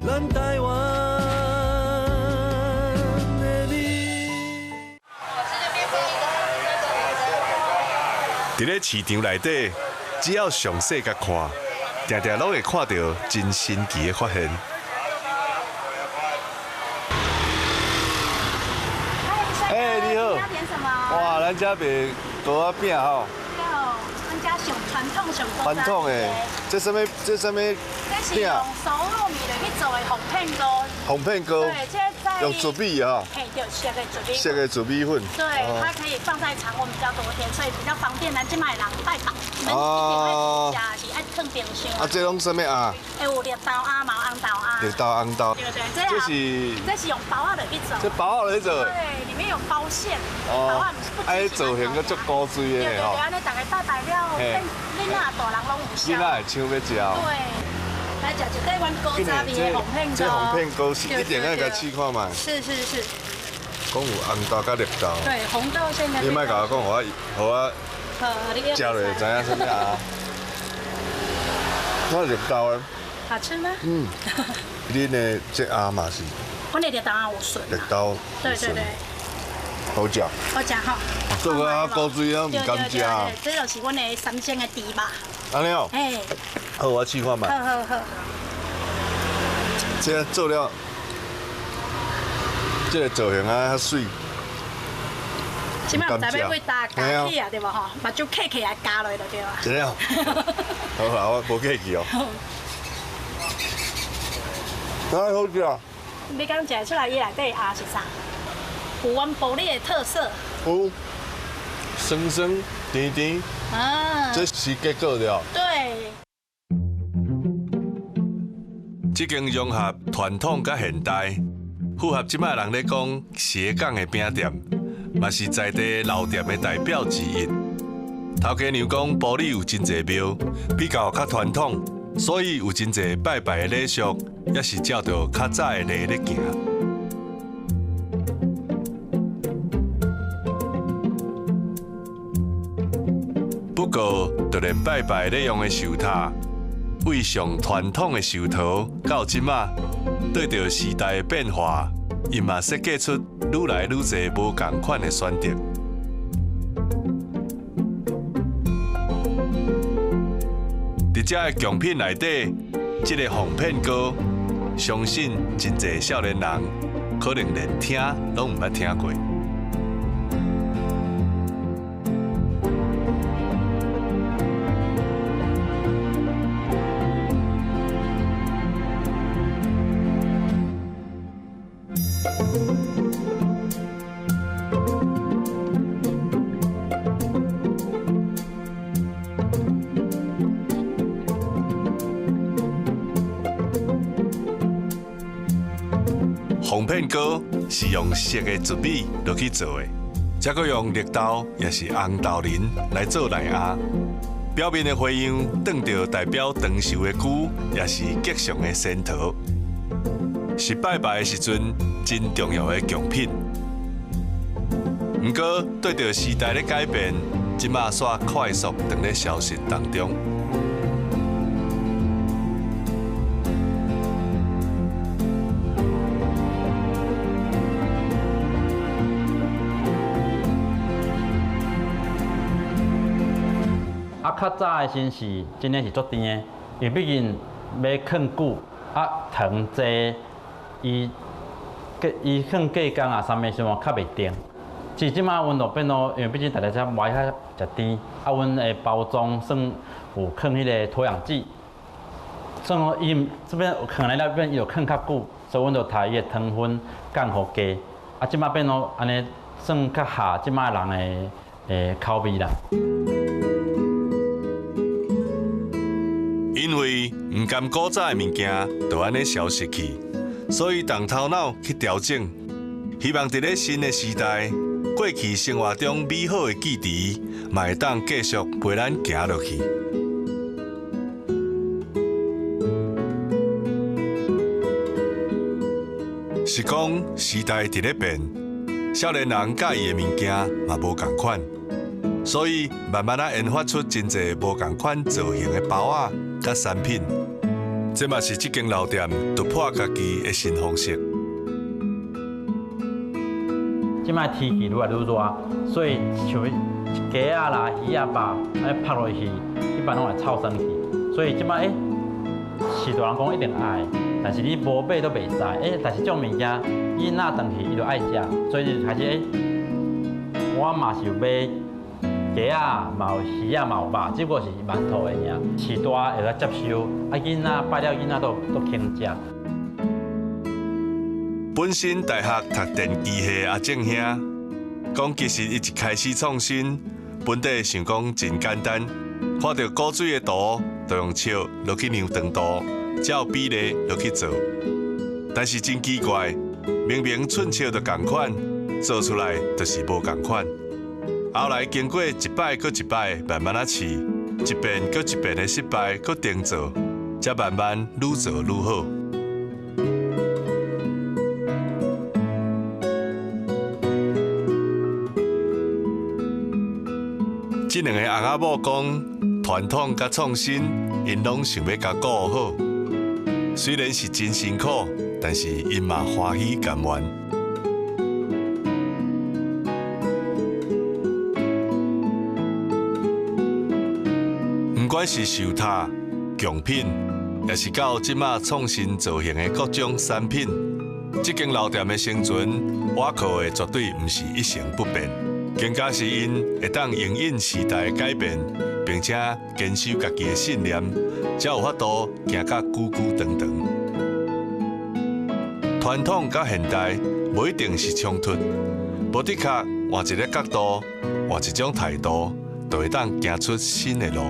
咱台湾的美。伫咧市场内底，只要详细甲看，定定拢会看到真神奇的发现。哎，你好。你要点什么？哇，咱这边蚵仔饼吼。咱家上传统上传统的，这什么？这是用熟糯米来去做的红片糕。红片糕。对，这在用糯米哈。嘿，对，削的糯米。削的糯米粉。对，它可以放在常温比较多天，所以比较方便咱这卖人拜访。哦。是爱放冰箱。啊，这拢什么啊？有绿豆啊，毛红豆啊。绿豆、红豆。对对，这是用包仔来去做。这包仔来做。对，里面有包馅。哦。哎，造型个足古锥的吼。对，安尼大家拜拜了，囡仔大人拢有食。囡仔会抢要食。对。来食一块阮古早味的红片糕。这红片糕是一定要甲试看嘛。是。讲有红豆甲绿豆。对，红豆馅的。你莫甲我讲，我食落就知影什么啊？我绿豆的。好吃吗？嗯。恁的这鸭嘛是？我那绿豆啊有笋。绿豆。对。好食。好食吼。做个啊古锥啊，唔敢食。这就是阮的三鲜的猪肉。安尼哦。哎。好，我试看嘛。好。这做了，这个造型啊较水。即摆唔知要几大加起啊，对无吼？目睭刻起来加落就对啊。真了。好啦，我无客气哦。太好食啊！你刚食出来伊内底鸭是啥？有阮埔里的特色。有。酸酸甜甜。啊。这是结果了。对。这间融合传统甲现代，符合即摆人咧讲斜杠的饼店，嘛是在地老店的代表之一。头家娘讲，埔里有真侪庙，比较较传统，所以有真侪拜拜的礼俗，也是照着较早的礼咧行。不过，就连拜拜咧用的寿塔。为上传统的寿桃，到即马，对着时代的变化，伊嘛设计出愈来愈侪无同款的选择。伫遮的贡品内底，即个红片糕，相信真侪少年人可能连听拢毋捌听过。红片糕是用熟的糯米落去做的，再搁用绿豆也是红豆仁来做内鸭。表面的花样当着代表长寿的久，也是吉祥的仙桃，是拜拜的时阵真重要的贡品。不过对着时代的改变，即马煞快速在咧消失当中。较早的新时真的是足甜的，因为毕竟要放久，糖济，伊放过工啊，啥物事嘛较袂甜。是即马温度变咯，因为毕竟大家遮买较食甜，阮的包装算有放迄个脱氧剂，算讲伊这边放来了边有放较久，所以阮就睇伊的糖分降互低。即马变咯安尼算较合即马人的口味啦。因为唔甘古早的物件就安尼消失去，所以动头脑去调整，希望伫咧新的时代，过去生活中美好的记忆，嘛会当继续陪咱行落去。是讲时代伫咧变，少年人介意的物件嘛无共款，所以慢慢研发出真侪无共款造型的包仔甲产品，这嘛是这间老店突破家己的新方式。即摆天气愈来愈热，所以像鸡啊啦、鱼啊吧，拍落去，一般拢会臭生气。所以即摆是大人讲一定爱，但是你无买都袂使。但是这种物件，囡仔转去伊就爱食，所以就开始我嘛是有买鸡啊，嘛有鱼啊，嘛有肉，只不过是馒头的尔。市大会较接受，囡仔拜了囡仔都肯食。本身大学读电机系阿正兄，讲其实伊一开始创新，本地想讲真简单，看到古水的图，就用笑落去量长度，照比例落去做。但是真奇怪，明明寸笑就同款，做出来就是无同款。后来经过一摆搁一摆，慢慢啊试，一遍搁一遍的失败，搁重做，才慢慢愈做愈好。这两个翁仔某讲，传统甲创新，因拢想要甲顾好。虽然是真辛苦，但是因嘛欢喜甘愿。不管是手套、贡品，也是到即马创新造型的各种产品，这间老店的生存，我靠的绝对不是一成不变。更加是因会当应应时代的改变，并且坚守家己的信念，才有法度行甲久久长长。传统甲现代无一定是冲突，无的确换一个角度，换一种态度，就会当行出新的路。